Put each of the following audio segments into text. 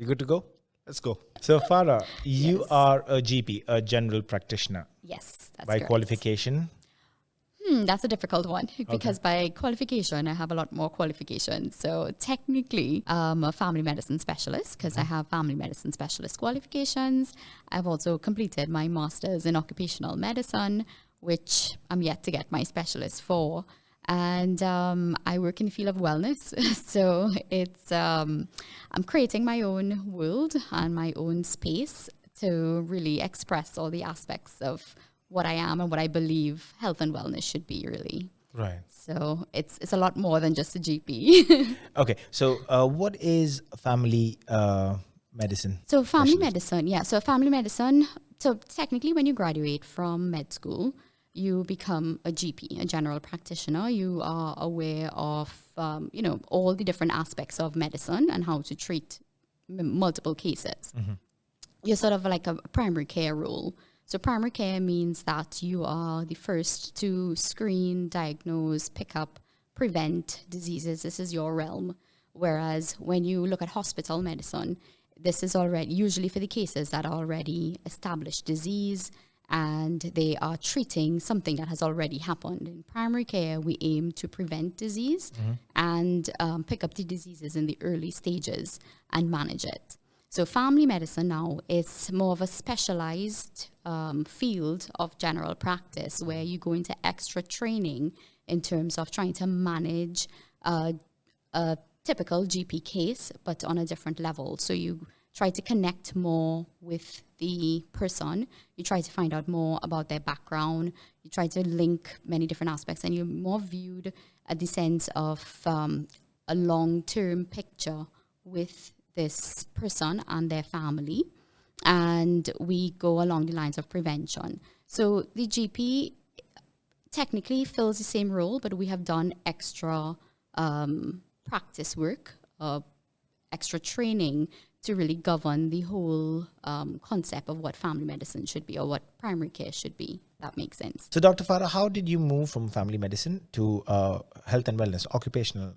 You good to go? Let's go. So, Farah, you are a GP, a general practitioner. Yes, that's by correct. qualification. That's a difficult one because by qualification, I have a lot more qualifications. So technically, I'm a family medicine specialist because I have family medicine specialist qualifications. I've also completed my master's in occupational medicine, which I'm yet to get my specialist for. And I work in the field of wellness. So it's I'm creating my own world and my own space to really express all the aspects of what I am and what I believe health and wellness should be, really. Right. So it's a lot more than just a GP. Okay. So, what is family medicine? So family specialist? medicine, yeah. So family medicine, so technically when you graduate from med school, you become a GP, a general practitioner. You are aware of, all the different aspects of medicine and how to treat multiple cases. You're sort of like a primary care role. So primary care means that you are the first to screen, diagnose, pick up, prevent diseases. This is your realm. Whereas when you look at hospital medicine, this is already usually for the cases that are already established disease and they are treating something that has already happened. In primary care, we aim to prevent disease and pick up the diseases in the early stages and manage it. So family medicine now is more of a specialized field of general practice where you go into extra training in terms of trying to manage a typical GP case, but on a different level. So you try to connect more with the person. You try to find out more about their background. You try to link many different aspects, and you're more viewed at the sense of a long-term picture with this person and their family, and we go along the lines of prevention. So the GP technically fills the same role, but we have done extra practice work, extra training to really govern the whole concept of what family medicine should be or what primary care should be. That makes sense. So, Dr. Farah, how did you move from family medicine to health and wellness, occupational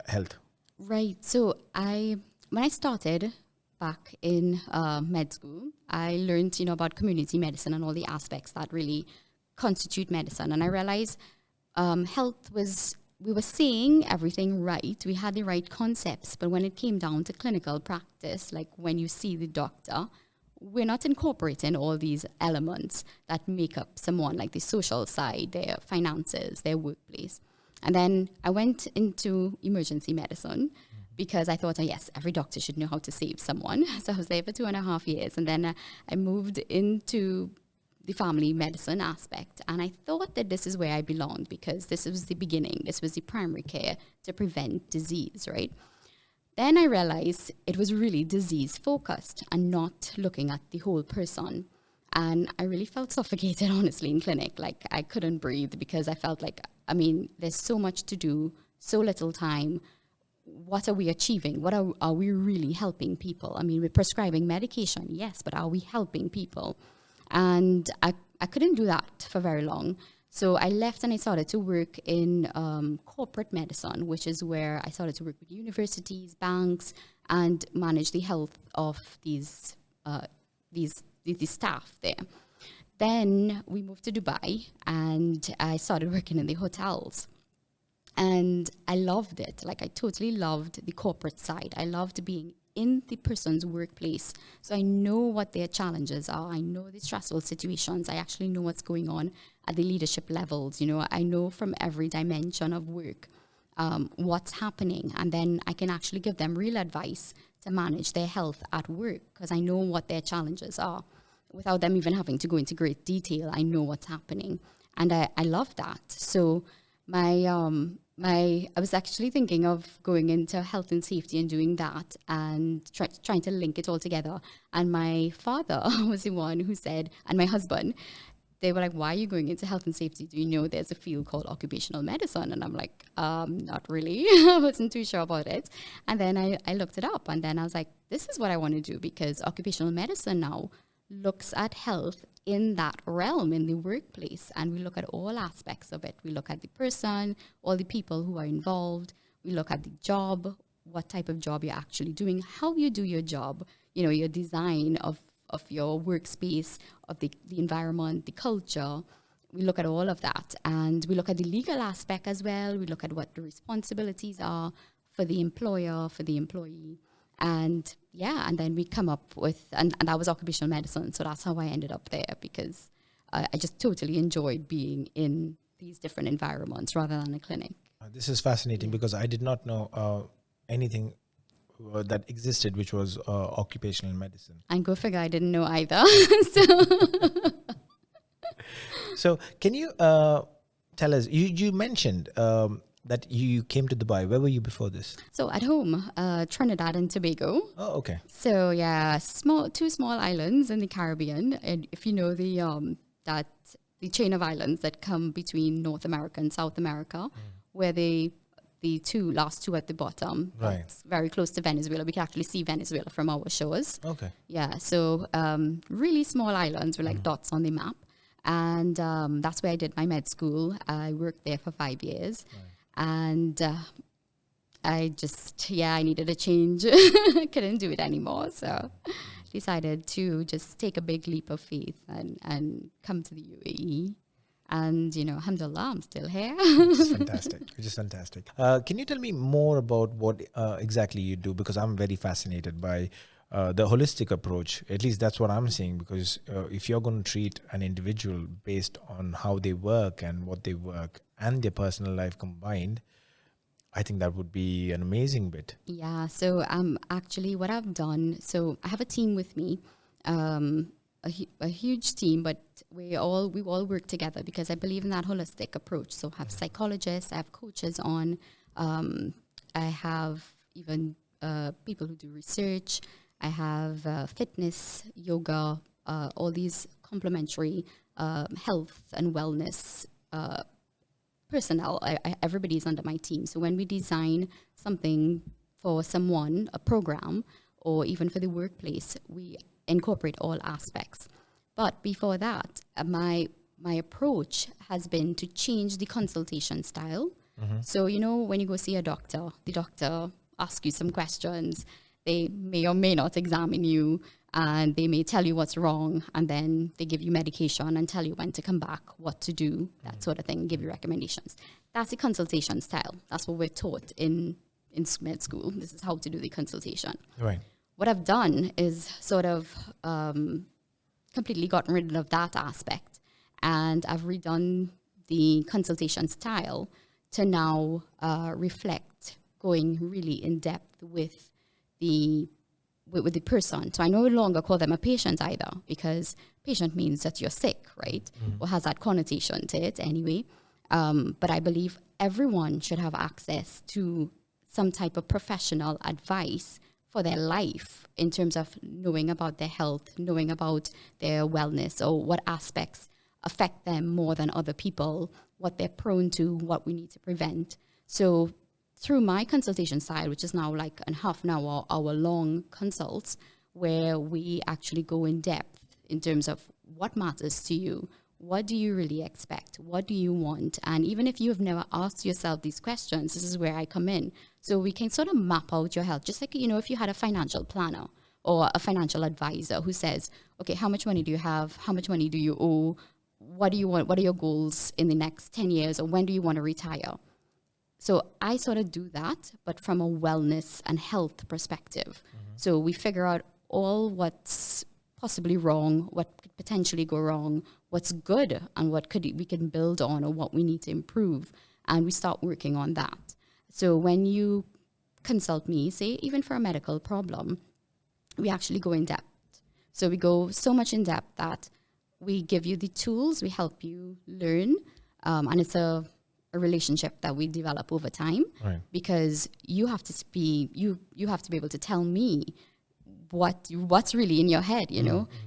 health? Right. So when I started back in med school, I learned, about community medicine and all the aspects that really constitute medicine. And I realized we were saying everything right. We had the right concepts. But when it came down to clinical practice, like when you see the doctor, we're not incorporating all these elements that make up someone, like the social side, their finances, their workplace. And then I went into emergency medicine because I thought, yes, every doctor should know how to save someone. So I was there for 2.5 years. And then I moved into the family medicine aspect. And I thought that this is where I belonged because this was the beginning. This was the primary care to prevent disease, right? Then I realized it was really disease focused and not looking at the whole person. And I really felt suffocated, honestly, in clinic. Like I couldn't breathe because I felt like, there's so much to do, so little time. What are we achieving? What are we really helping people? We're prescribing medication, yes, but are we helping people? And I couldn't do that for very long. So I left and I started to work in corporate medicine, which is where I started to work with universities, banks, and manage the health of these staff there. Then we moved to Dubai and I started working in the hotels. And I loved it. Like I totally loved the corporate side. I loved being in the person's workplace. So I know what their challenges are. I know the stressful situations. I actually know what's going on at the leadership levels. I know from every dimension of work what's happening. And then I can actually give them real advice to manage their health at work because I know what their challenges are. Without them even having to go into great detail, I know what's happening. And I love that. So I was actually thinking of going into health and safety and doing that and trying to link it all together. And my father was the one who said, and my husband, they were like, why are you going into health and safety? Do you know there's a field called occupational medicine? And I'm like, not really. I wasn't too sure about it. And then I looked it up and then I was like, this is what I want to do because occupational medicine now looks at health in that realm, in the workplace, and we look at all aspects of it. We look at the person, all the people who are involved. We look at the job, what type of job you're actually doing, how you do your job, your design of your workspace, of the environment, the culture. We look at all of that, and we look at the legal aspect as well. We look at what the responsibilities are for the employer, for the employee. And and then we come up with, and that was occupational medicine. So that's how I ended up there, because I just totally enjoyed being in these different environments rather than a clinic. This is fascinating because I did not know anything that existed, which was occupational medicine. And go figure, I didn't know either. So can you tell us, you mentioned that you came to Dubai. Where were you before this? So at home, Trinidad and Tobago. Oh, okay. So yeah, two small islands in the Caribbean. And if you know the chain of islands that come between North America and South America, where the last two at the bottom, right, that's very close to Venezuela. We can actually see Venezuela from our shores. Okay. Yeah, so really small islands with like dots on the map. And that's where I did my med school. I worked there for 5 years. Right. And I needed a change. Couldn't do it anymore. So decided to just take a big leap of faith and come to the UAE. And, alhamdulillah, I'm still here. Which is fantastic. Can you tell me more about what exactly you do? Because I'm very fascinated by the holistic approach. At least that's what I'm seeing. Because if you're going to treat an individual based on how they work and what they work and their personal life combined, I think that would be an amazing bit. Yeah. So actually what I've done, so I have a team with me, a huge team, but we all work together because I believe in that holistic approach. So I have psychologists, I have coaches on, I have even people who do research, I have fitness, yoga, all these complementary health and wellness personnel. Everybody's under my team. So when we design something for someone, a program, or even for the workplace, we incorporate all aspects. But before that, my approach has been to change the consultation style. So, when you go see a doctor, the doctor asks you some questions. They may or may not examine you, and they may tell you what's wrong, and then they give you medication and tell you when to come back, what to do, that sort of thing, give you recommendations. That's the consultation style. That's what we're taught in med school. This is how to do the consultation. Right. What I've done is sort of completely gotten rid of that aspect, and I've redone the consultation style to now reflect going really in depth with the person. So I no longer call them a patient either, because patient means that you're sick, right? Or has that connotation to it anyway. But I believe everyone should have access to some type of professional advice for their life in terms of knowing about their health, knowing about their wellness, or what aspects affect them more than other people, what they're prone to, what we need to prevent. So through my consultation style, which is now like a half an hour-long consults, where we actually go in depth in terms of what matters to you, what do you really expect, what do you want, and even if you have never asked yourself these questions, this is where I come in. So we can sort of map out your health, just like, if you had a financial planner or a financial advisor who says, okay, how much money do you have, how much money do you owe, what do you want, what are your goals in the next 10 years, or when do you want to retire? So I sort of do that, but from a wellness and health perspective. So we figure out all what's possibly wrong, what could potentially go wrong, what's good, and what we can build on, or what we need to improve. And we start working on that. So when you consult me, say even for a medical problem, we actually go in depth. So we go so much in depth that we give you the tools, we help you learn, and it's a relationship that we develop over time, right, because you have to be you have to be able to tell me what's really in your head.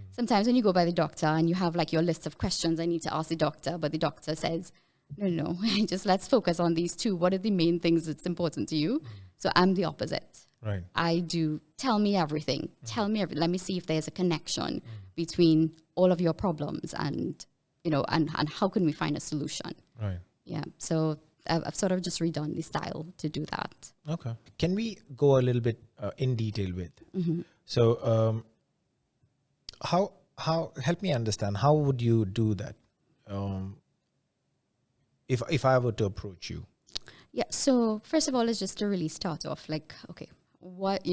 Sometimes when you go by the doctor and you have like your list of questions I need to ask the doctor, but the doctor says no, just let's focus on these two. What are the main things that's important to you? So I'm the opposite. Right. I do tell me everything. Let me see if there's a connection between all of your problems, and and how can we find a solution. Right. Yeah, so I've sort of just redone the style to do that. Okay. Can we go a little bit in detail with? So, how help me understand, how would you do that? If I were to approach you. Yeah. So first of all, it's just to really start off like, okay, what,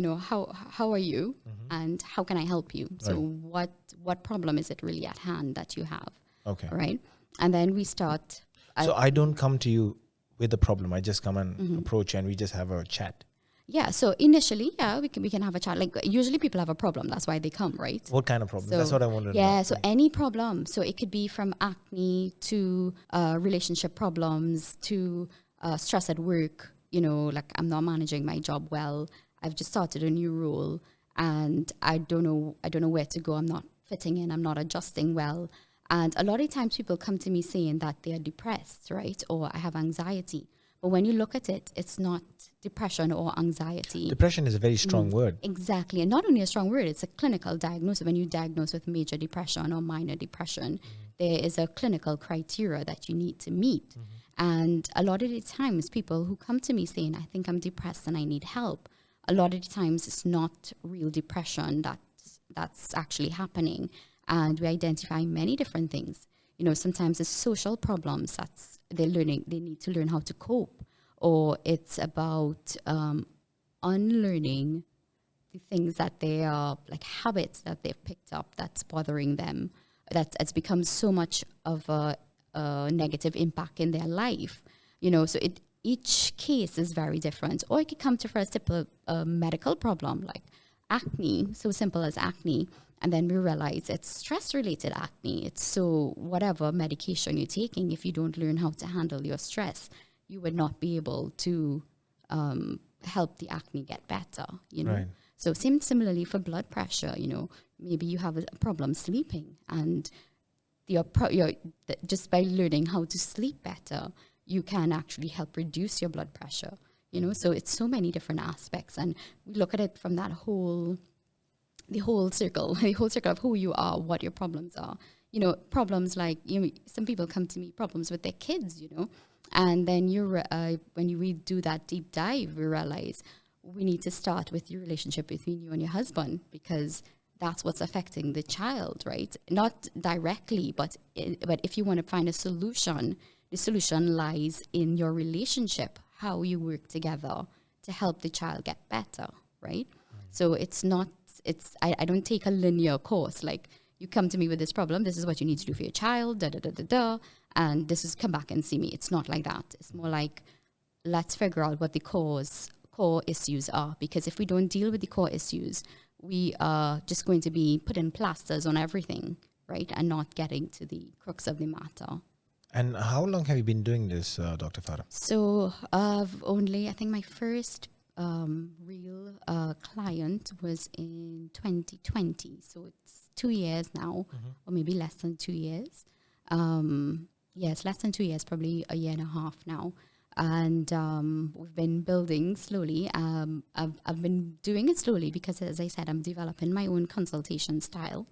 how are you, and how can I help you? So what problem is it really at hand that you have? Okay. Right. And then we start. So I don't come to you with a problem. I just come and approach, and we just have a chat. Yeah. So initially, we can have a chat. Like usually people have a problem. That's why they come, right? What kind of problem? So, that's what I wanted to know. Yeah. So any problem. So it could be from acne to relationship problems to stress at work. Like I'm not managing my job well. I've just started a new role, and I don't know where to go. I'm not fitting in. I'm not adjusting well. And a lot of times people come to me saying that they are depressed, right? Or I have anxiety. But when you look at it, it's not depression or anxiety. Depression is a very strong word. Exactly. And not only a strong word, it's a clinical diagnosis. When you diagnose with major depression or minor depression, there is a clinical criteria that you need to meet. And a lot of the times people who come to me saying, I think I'm depressed and I need help, a lot of the times it's not real depression that's actually happening. And we identify many different things. Sometimes it's social problems they need to learn how to cope, or it's about unlearning the things that they are like habits that they've picked up that's bothering them, that it's become so much of a negative impact in their life. So each case is very different. Or it could come to first a medical problem like acne, so simple as acne. And then we realize it's stress-related acne. It's so whatever medication you're taking, if you don't learn how to handle your stress, you would not be able to help the acne get better, Right. So similarly for blood pressure, maybe you have a problem sleeping, and just by learning how to sleep better, you can actually help reduce your blood pressure, So it's so many different aspects, and we look at it from the whole circle of who you are, what your problems are. Problems like, some people come to me, problems with their kids, and then when we do that deep dive, we realize we need to start with your relationship between you and your husband, because that's what's affecting the child, right? Not directly, but if you want to find a solution, the solution lies in your relationship, how you work together to help the child get better, right? So I don't take a linear course. Like, you come to me with this problem, this is what you need to do for your child, and this is come back and see me. It's not like that. It's more like, let's figure out what the core issues are. Because if we don't deal with the core issues, we are just going to be putting plasters on everything, right? And not getting to the crux of the matter. And how long have you been doing this, Dr. Farah? So I think my first real client was in 2020. So it's 2 years now, or maybe less than 2 years. Yes, less than 2 years, probably a year and a half now. And we've been building slowly. I've been doing it slowly because, as I said, I'm developing my own consultation style.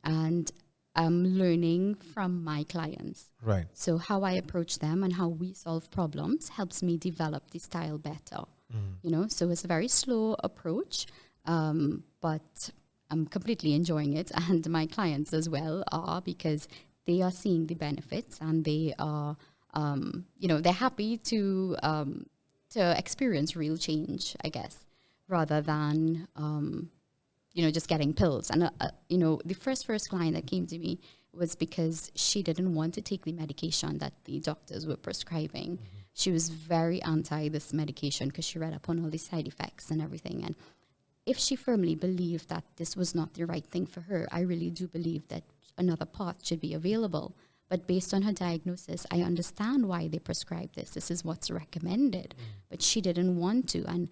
And I'm learning from my clients. Right. So how I approach them and how we solve problems helps me develop the style better. So it's a very slow approach, but I'm completely enjoying it. And my clients as well are, because they are seeing the benefits, and they are, they're happy to experience real change, I guess, rather than, just getting pills. And, the first client that came to me was because she didn't want to take the medication that the doctors were prescribing. She was very anti this medication because she read up on all the side effects and everything. And if she firmly believed that this was not the right thing for her, I really do believe that another path should be available. But based on her diagnosis, I understand why they prescribe this. This is what's recommended. But she didn't want to. And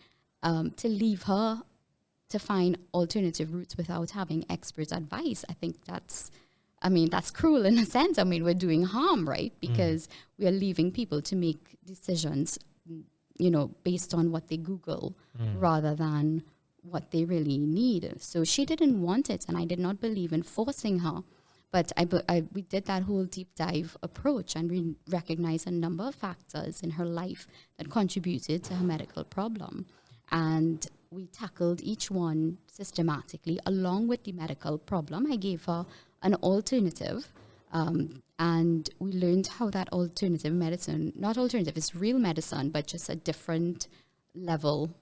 to leave her to find alternative routes without having expert advice, I think that's cruel in a sense. We're doing harm, right? Because we are leaving people to make decisions, based on what they Google rather than what they really need. So she didn't want it, and I did not believe in forcing her. But we did that whole deep dive approach, and we recognized a number of factors in her life that contributed to her medical problem. And we tackled each one systematically along with the medical problem. I gave her an alternative, and we learned how that alternative medicine, not alternative, it's real medicine, but just a different level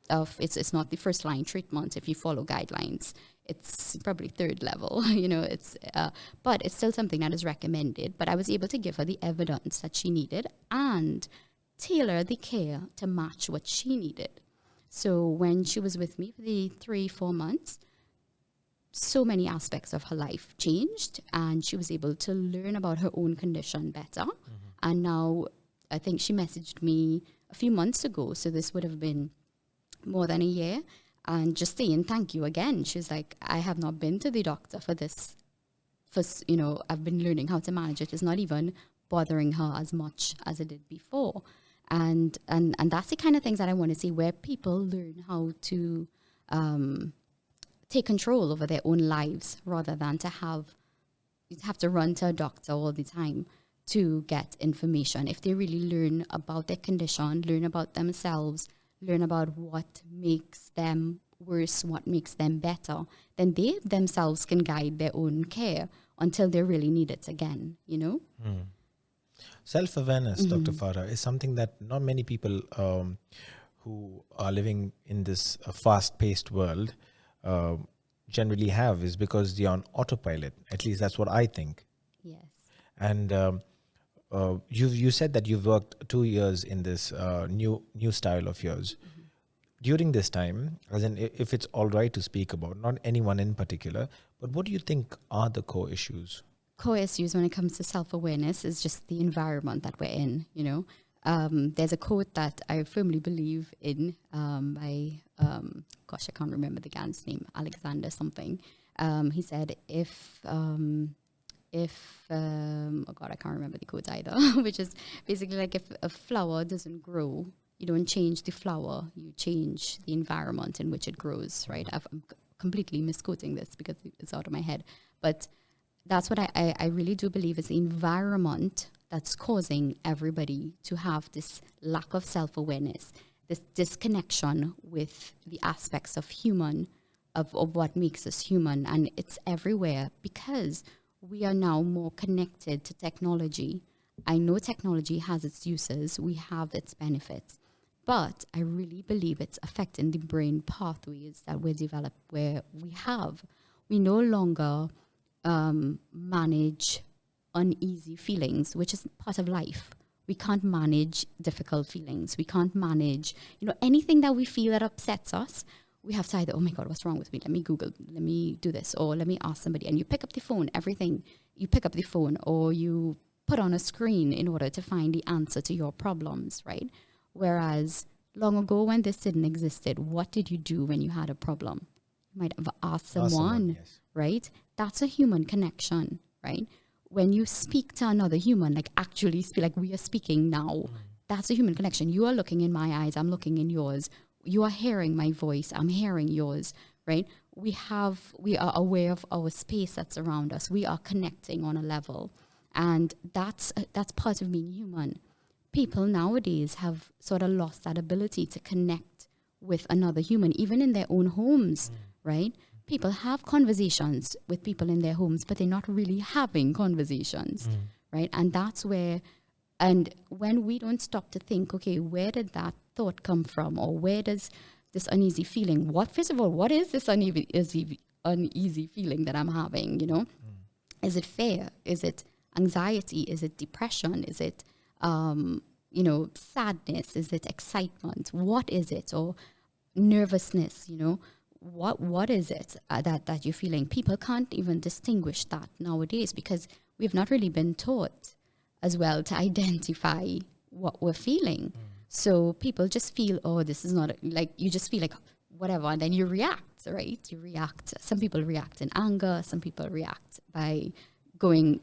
of, it's not the first line treatment if you follow guidelines. It's probably third level, but it's still something that is recommended. But I was able to give her the evidence that she needed and tailor the care to match what she needed. So when she was with me for the 3-4 months, so many aspects of her life changed, and she was able to learn about her own condition better. And now I think she messaged me a few months ago, so this would have been more than a year, and just saying thank you again. She was like, I have not been to the doctor for this. I've been learning how to manage it. It's not even bothering her as much as it did before. And that's the kind of things that I want to see, where people learn how to take control over their own lives, rather than to have to run to a doctor all the time to get information. If they really learn about their condition, learn about themselves, learn about what makes them worse, what makes them better, then they themselves can guide their own care until they really need it again, Self-awareness, Dr. Farah, is something that not many people who are living in this fast-paced world generally have, is because they're on autopilot. At least that's what I think. Yes. And you said that you've worked 2 years in this new style of yours. During this time, as in, if it's all right to speak about, not anyone in particular, but what do you think are the core issues? Core issues when it comes to self-awareness is just the environment that we're in, There's a quote that I firmly believe in by, I can't remember the guy's name, Alexander something. He said, oh God, I can't remember the quote either, which is basically like, if a flower doesn't grow, you don't change the flower, you change the environment in which it grows, right? I'm completely misquoting this because it's out of my head. But that's what I really do believe is the environment that's causing everybody to have this lack of self-awareness, this disconnection with the aspects of human, of what makes us human. And it's everywhere because we are now more connected to technology. I know technology has its uses, we have its benefits, but I really believe it's affecting the brain pathways that we're developed, where we no longer manage uneasy feelings, which is part of life. We can't manage difficult feelings. We can't manage, anything that we feel that upsets us. We have to either, oh my God, what's wrong with me? Let me Google, let me do this, or let me ask somebody. And you pick up the phone, you pick up the phone, or you put on a screen in order to find the answer to your problems, right? Whereas long ago, when this didn't existed, what did you do when you had a problem? You might have asked someone, yes. Right? That's a human connection, right? When you speak to another human, like actually speak, like we are speaking now, that's a human connection. You are looking in my eyes, I'm looking in yours. You are hearing my voice, I'm hearing yours, right? We are aware of our space that's around us. We are connecting on a level. And that's part of being human. People nowadays have sort of lost that ability to connect with another human, even in their own homes, right? People have conversations with people in their homes, but they're not really having conversations, right? And that's where, and when we don't stop to think, okay, where did that thought come from? Or where does this uneasy feeling, first of all, what is this uneasy feeling that I'm having, Is it fear? Is it anxiety? Is it depression? Is it, sadness? Is it excitement? What is it? Or nervousness, What is it that you're feeling? People can't even distinguish that nowadays because we've not really been taught as well to identify what we're feeling. So people just feel, oh, this is not, like, you just feel like whatever, and then you react, right? You react. Some people react in anger. Some people react by going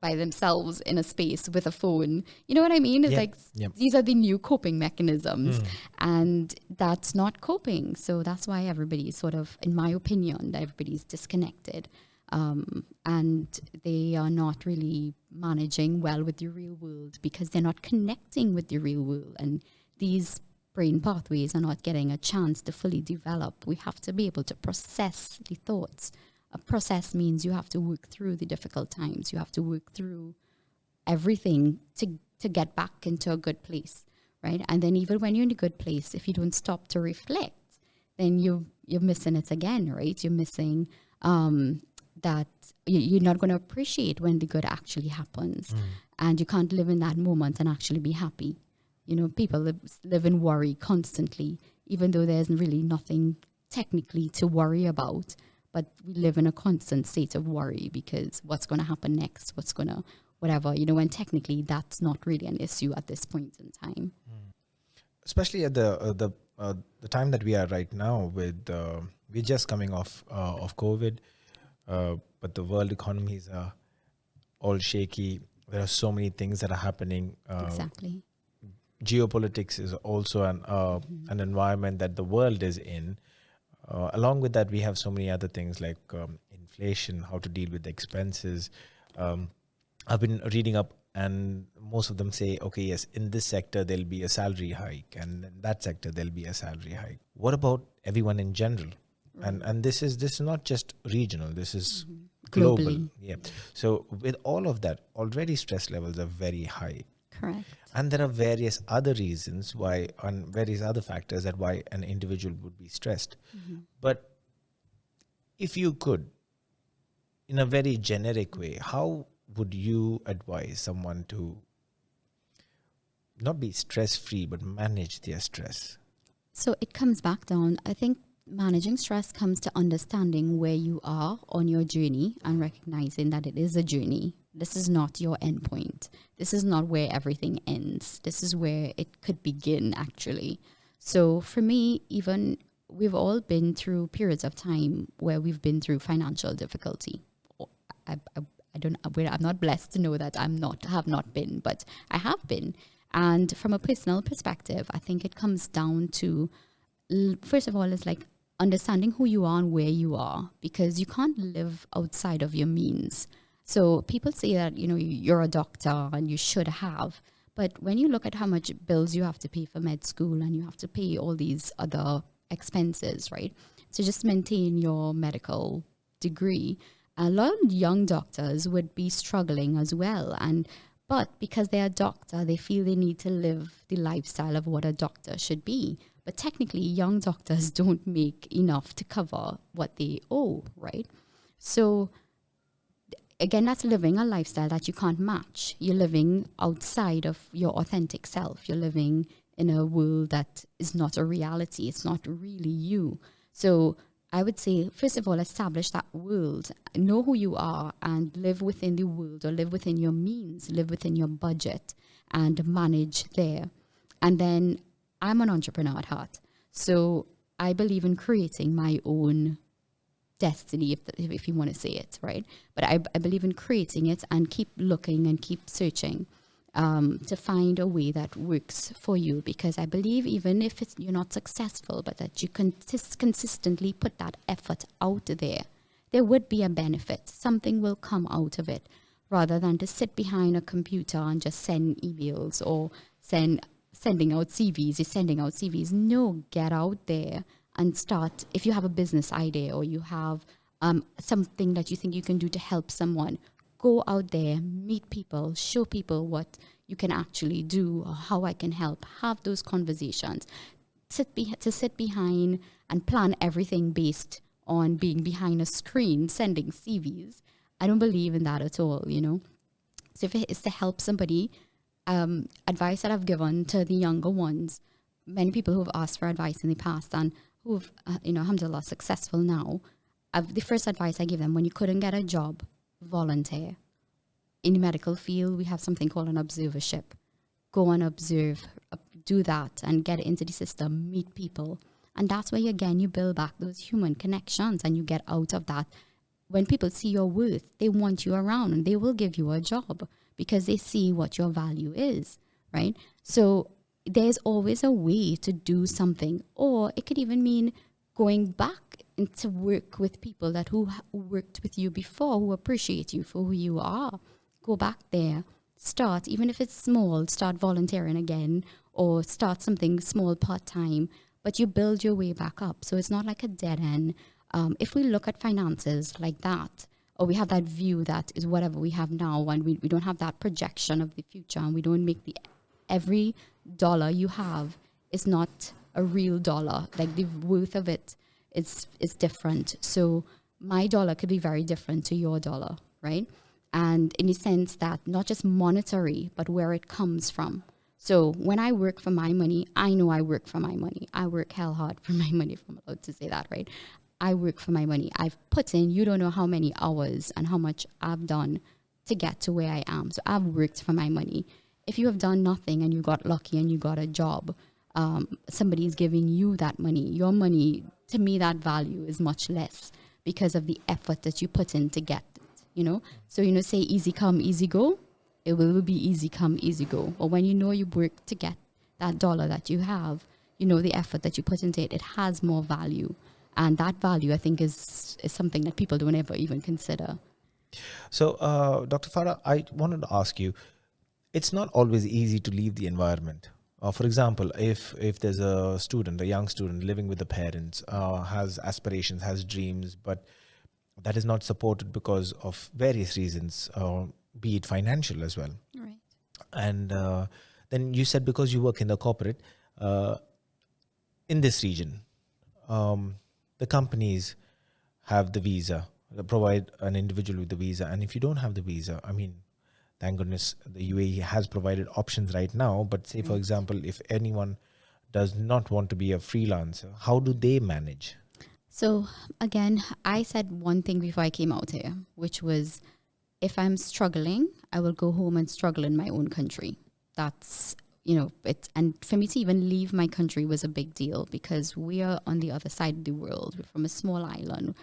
by themselves in a space with a phone. You know what I mean? It's these are the new coping mechanisms, and that's not coping. So that's why everybody's sort of, in my opinion, that everybody's disconnected. and they are not really managing well with the real world because they're not connecting with the real world, and these brain pathways are not getting a chance to fully develop. We have to be able to process the thoughts. A process means you have to work through the difficult times. You have to work through everything to get back into a good place, right? And then even when you're in a good place, if you don't stop to reflect, then you're missing it again, right? You're missing that you're not going to appreciate when the good actually happens. And you can't live in that moment and actually be happy. You know, people live in worry constantly, even though there's really nothing technically to worry about. But we live in a constant state of worry because what's going to happen next? What's going to, whatever, you know, when technically that's not really an issue at this point in time. Especially at the time that we are right now with, we're just coming off COVID, but the world economies are all shaky. There are so many things that are happening. Exactly. Geopolitics is also an environment that the world is in. Along with that, we have so many other things like inflation, how to deal with the expenses. I've been reading up, and most of them say, okay, yes, in this sector, there'll be a salary hike, and in that sector, there'll be a salary hike. What about everyone in general? And this is not just regional, this is global. Globally. Yeah. So with all of that, already stress levels are very high. Correct. And there are various other reasons why, and various other factors that why an individual would be stressed. But if you could, in a very generic way, how would you advise someone to not be stress-free, but manage their stress? So it comes back down, I think managing stress comes to understanding where you are on your journey and recognizing that it is a journey. This is not your endpoint. This is not where everything ends. This is where it could begin, actually. So for me, even we've all been through periods of time where we've been through financial difficulty. I don't. I'm not blessed to know that have not been, but I have been. And from a personal perspective, I think it comes down to, first of all, it's like understanding who you are and where you are, because you can't live outside of your means. So people say that, you know, you're a doctor and you should have, but when you look at how much bills you have to pay for med school and you have to pay all these other expenses, right? To just maintain your medical degree, a lot of young doctors would be struggling as well. But because they're a doctor, they feel they need to live the lifestyle of what a doctor should be. But technically, young doctors don't make enough to cover what they owe, right? So again, that's living a lifestyle that you can't match. You're living outside of your authentic self. You're living in a world that is not a reality. It's not really you. So I would say, first of all, establish that world, know who you are, and live within the world, or live within your means, live within your budget, and manage there. And then I'm an entrepreneur at heart. So I believe in creating my own destiny, if you want to say it, right? But I believe in creating it and keep looking and keep searching to find a way that works for you, because I believe even if you're not successful, but that you consistently put that effort out there would be a benefit. Something will come out of it, rather than to sit behind a computer and just send emails or sending out CVs. You're sending out CVs. No, get out there and start. If you have a business idea or you have something that you think you can do to help someone, go out there, meet people, show people what you can actually do or how I can help. Have those conversations. Sit behind and plan everything based on being behind a screen, sending CVs. I don't believe in that at all, you know. So if it is to help somebody, advice that I've given to the younger ones, many people who have asked for advice in the past and who've, alhamdulillah, successful now, the first advice I give them: when you couldn't get a job, volunteer. In the medical field, we have something called an observership. Go and observe, do that, and get into the system, meet people. And that's where, again, you build back those human connections and you get out of that. When people see your worth, they want you around and they will give you a job because they see what your value is, right? So there's always a way to do something. Or it could even mean going back and to work with people that who worked with you before, who appreciate you for who you are. Go back there, start, even if it's small, start volunteering again, or start something small part-time, but you build your way back up. So it's not like a dead end. If we look at finances like that, or we have that view that is whatever we have now, and we don't have that projection of the future, and we don't make every dollar you have is not a real dollar. Like the worth of it is different. So my dollar could be very different to your dollar, right? And in the sense that not just monetary, but where it comes from. So when I work for my money, I know I work for my money. I work hell hard for my money, if I'm allowed to say that, right? I work for my money. I've put in, you don't know how many hours and how much I've done to get to where I am. So I've worked for my money. If you have done nothing and you got lucky and you got a job, somebody is giving you that money. Your money, to me, that value is much less because of the effort that you put in to get it, you know? So, say easy come, easy go, it will be easy come, easy go. But when you know you work to get that dollar that you have, the effort that you put into it, it has more value. And that value, I think, is something that people don't ever even consider. So, Dr. Farah, I wanted to ask you, it's not always easy to leave the environment. For example, if there's a young student living with the parents, has aspirations, has dreams, but that is not supported because of various reasons, be it financial as well. Right. And then you said because you work in the corporate, in this region, the companies have the visa, they provide an individual with the visa. And if you don't have the visa, I mean, thank goodness the UAE has provided options right now. But say, for example, if anyone does not want to be a freelancer, how do they manage? So again, I said one thing before I came out here, which was, if I'm struggling, I will go home and struggle in my own country. That's, and for me to even leave my country was a big deal because we are on the other side of the world. We're from a small island.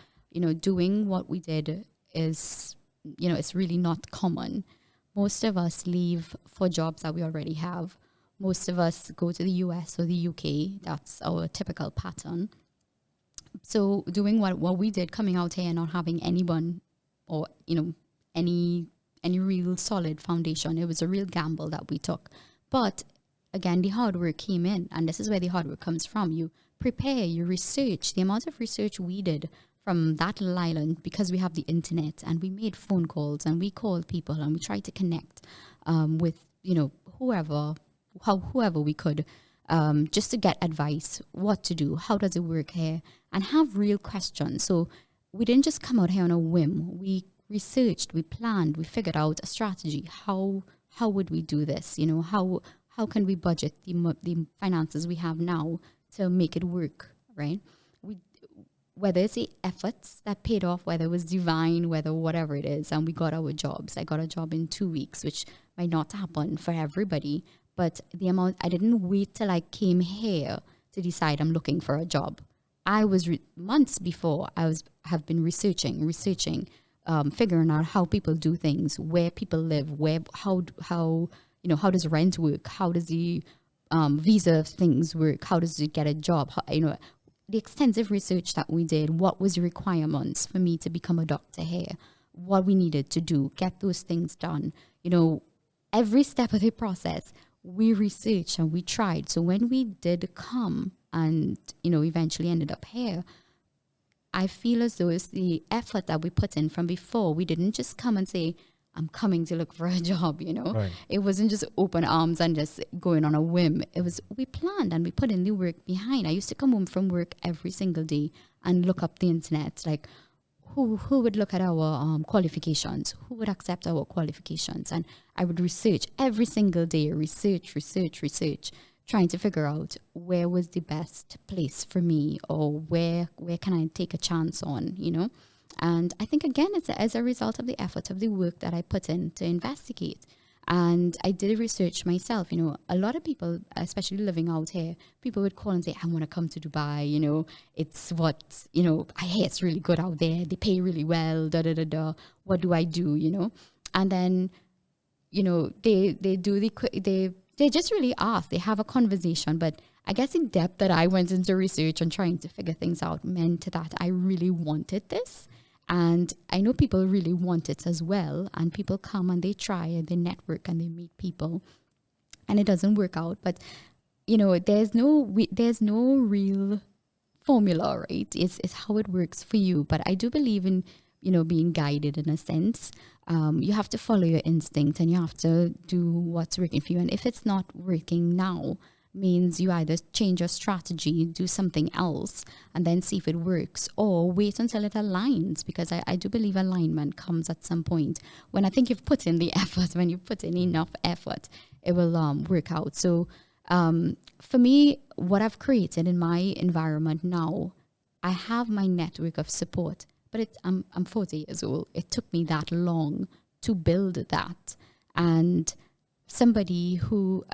Doing what we did is, it's really not common. Most of us leave for jobs that we already have. Most of us go to the US or the UK. That's our typical pattern. So doing what we did, coming out here and not having anyone or, any real solid foundation, it was a real gamble that we took. But again, the hard work came in, and this is where the hard work comes from. You prepare, you research. The amount of research we did from that little island, because we have the internet, and we made phone calls and we called people and we tried to connect with, whoever we could, just to get advice, what to do, how does it work here, and have real questions. So we didn't just come out here on a whim. We researched, we planned, we figured out a strategy. How would we do this? How can we budget the finances we have now to make it work, right? Whether it's the efforts that paid off, whether it was divine, whether whatever it is, and we got our jobs. I got a job in 2 weeks, which might not happen for everybody, but the amount, I didn't wait till I came here to decide I'm looking for a job. I was months before have been researching, figuring out how people do things, where people live, how does rent work, how does the visa things work, how does it get a job, the extensive research that we did, what was the requirements for me to become a doctor here, what we needed to do, get those things done. Every step of the process, we researched and we tried. So when we did come and, eventually ended up here, I feel as though it's the effort that we put in from before. We didn't just come and say, I'm coming to look for a job, Right. It wasn't just open arms and just going on a whim. It was, we planned and we put in the work behind. I used to come home from work every single day and look up the internet, like who would look at our qualifications, who would accept our qualifications. And I would research every single day, research, trying to figure out where was the best place for me, or where can I take a chance on, And I think, again, it's as a result of the effort of the work that I put in to investigate. And I did research myself. A lot of people, especially living out here, people would call and say, I want to come to Dubai. It's what, I hear it's really good out there. They pay really well, What do I do, And then, they just really ask. They have a conversation. But I guess the depth that I went into research and trying to figure things out meant that I really wanted this. And I know people really want it as well. And people come and they try and they network and they meet people. And it doesn't work out. But, there's no real formula, right? It's how it works for you. But I do believe in, being guided in a sense. You have to follow your instinct and you have to do what's working for you. And if it's not working now, means you either change your strategy, do something else, and then see if it works, or wait until it aligns, because I do believe alignment comes at some point. When I think you've put in the effort, when you put in enough effort, it will work out. So for me, what I've created in my environment now, I have my network of support, but I'm 40 years old. It took me that long to build that. And somebody who,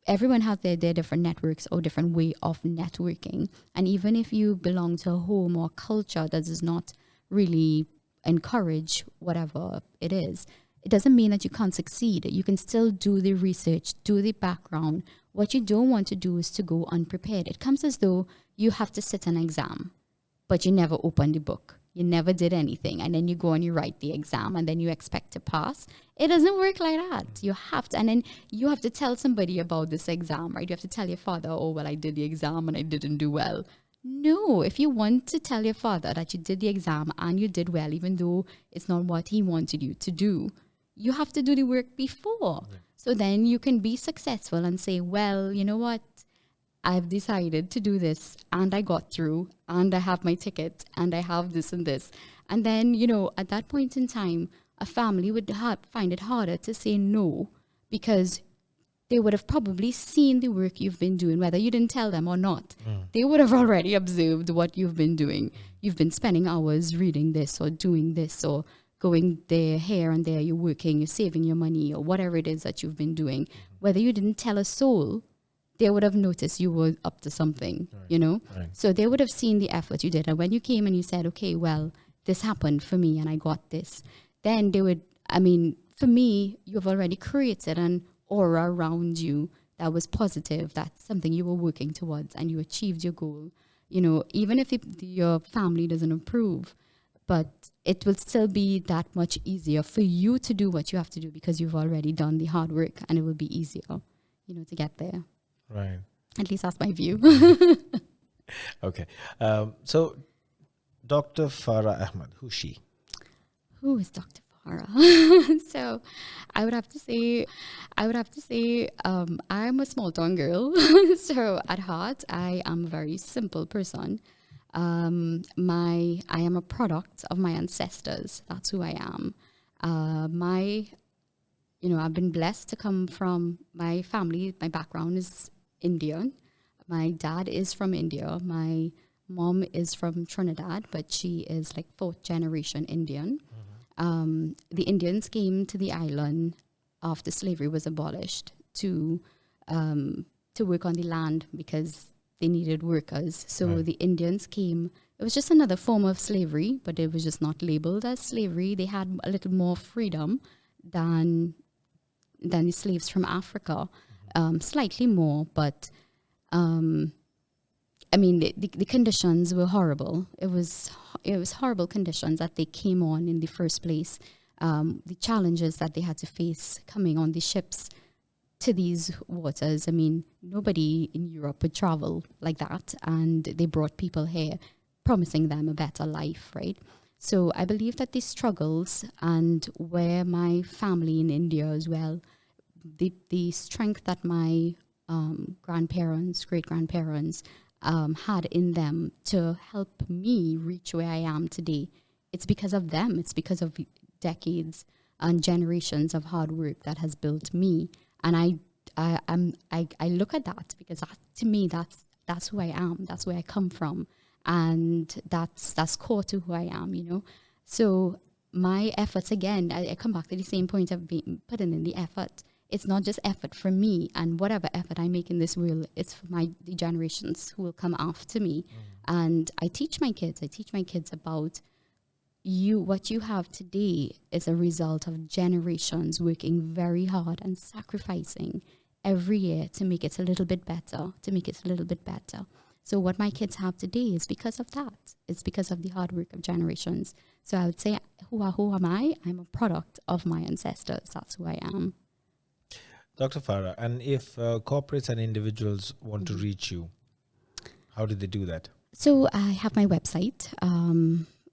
everyone has their different networks or different way of networking. And even if you belong to a home or culture that does not really encourage whatever it is, it doesn't mean that you can't succeed. You can still do the research, do the background. What you don't want to do is to go unprepared. It comes as though you have to sit an exam, but you never opened the book. You never did anything. And then you go and you write the exam and then you expect to pass. It doesn't work like that. You have to, and then you have to tell somebody about this exam, right? You have to tell your father, oh, well, I did the exam and I didn't do well. No, if you want to tell your father that you did the exam and you did well, even though it's not what he wanted you to do, you have to do the work before. Yeah. So then you can be successful and say, well, you know what? I've decided to do this and I got through and I have my ticket and I have this and this. And then, at that point in time, a family would find it harder to say no, because they would have probably seen the work you've been doing, whether you didn't tell them or not. They would have already observed what you've been doing. You've been spending hours reading this or doing this or going there, here and there. You're working, you're saving your money or whatever it is that you've been doing. Whether you didn't tell a soul, they would have noticed you were up to something, Right. So they would have seen the effort you did. And when you came and you said, okay, well, this happened for me and I got this, then they would, for me, you've already created an aura around you that was positive. That's something you were working towards and you achieved your goal. Even if your family doesn't approve, but it will still be that much easier for you to do what you have to do because you've already done the hard work, and it will be easier, to get there. Right. At least that's my view. Okay. So, Dr. Farah Ahmed, who's she? Who is Dr. Farah? So, I would have to say, I'm a small town girl. So, at heart, I am a very simple person. I am a product of my ancestors. That's who I am. I've been blessed to come from my family. My background is Indian. My dad is from India. My mom is from Trinidad, but she is like 4th generation Indian. The Indians came to the island after slavery was abolished to work on the land because they needed workers. So right. The Indians came. It was just another form of slavery, but it was just not labeled as slavery. They had a little more freedom than the slaves from Africa, slightly more, but the conditions were horrible. It was horrible conditions that they came on in the first place. The challenges that they had to face coming on the ships to these waters. Nobody in Europe would travel like that, and they brought people here, promising them a better life, right? So I believe that these struggles, and where my family in India as well, the strength that my grandparents, great-grandparents had in them to help me reach where I am today, it's because of them. It's because of decades and generations of hard work that has built me. And I look at that because to me, that's who I am. That's where I come from. And that's core to who I am, So my efforts, again, I come back to the same point of being putting in the effort. It's not just effort for me, and whatever effort I make in this world, it's for the generations who will come after me. And I teach my kids about what you have today is a result of generations working very hard and sacrificing every year to make it a little bit better, to make it a little bit better. So what my kids have today is because of that. It's because of the hard work of generations. So I would say, who am I? I'm a product of my ancestors. That's who I am. Dr. Farah, and if corporates and individuals want to reach you, how do they do that? So I have my website,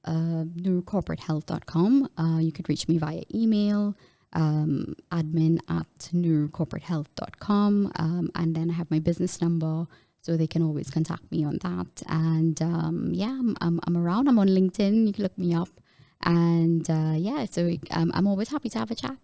neurocorporatehealth.com. You could reach me via email, admin@neurocorporatehealth.com. And then I have my business number, so they can always contact me on that. And I'm around. I'm on LinkedIn. You can look me up. And so I'm always happy to have a chat.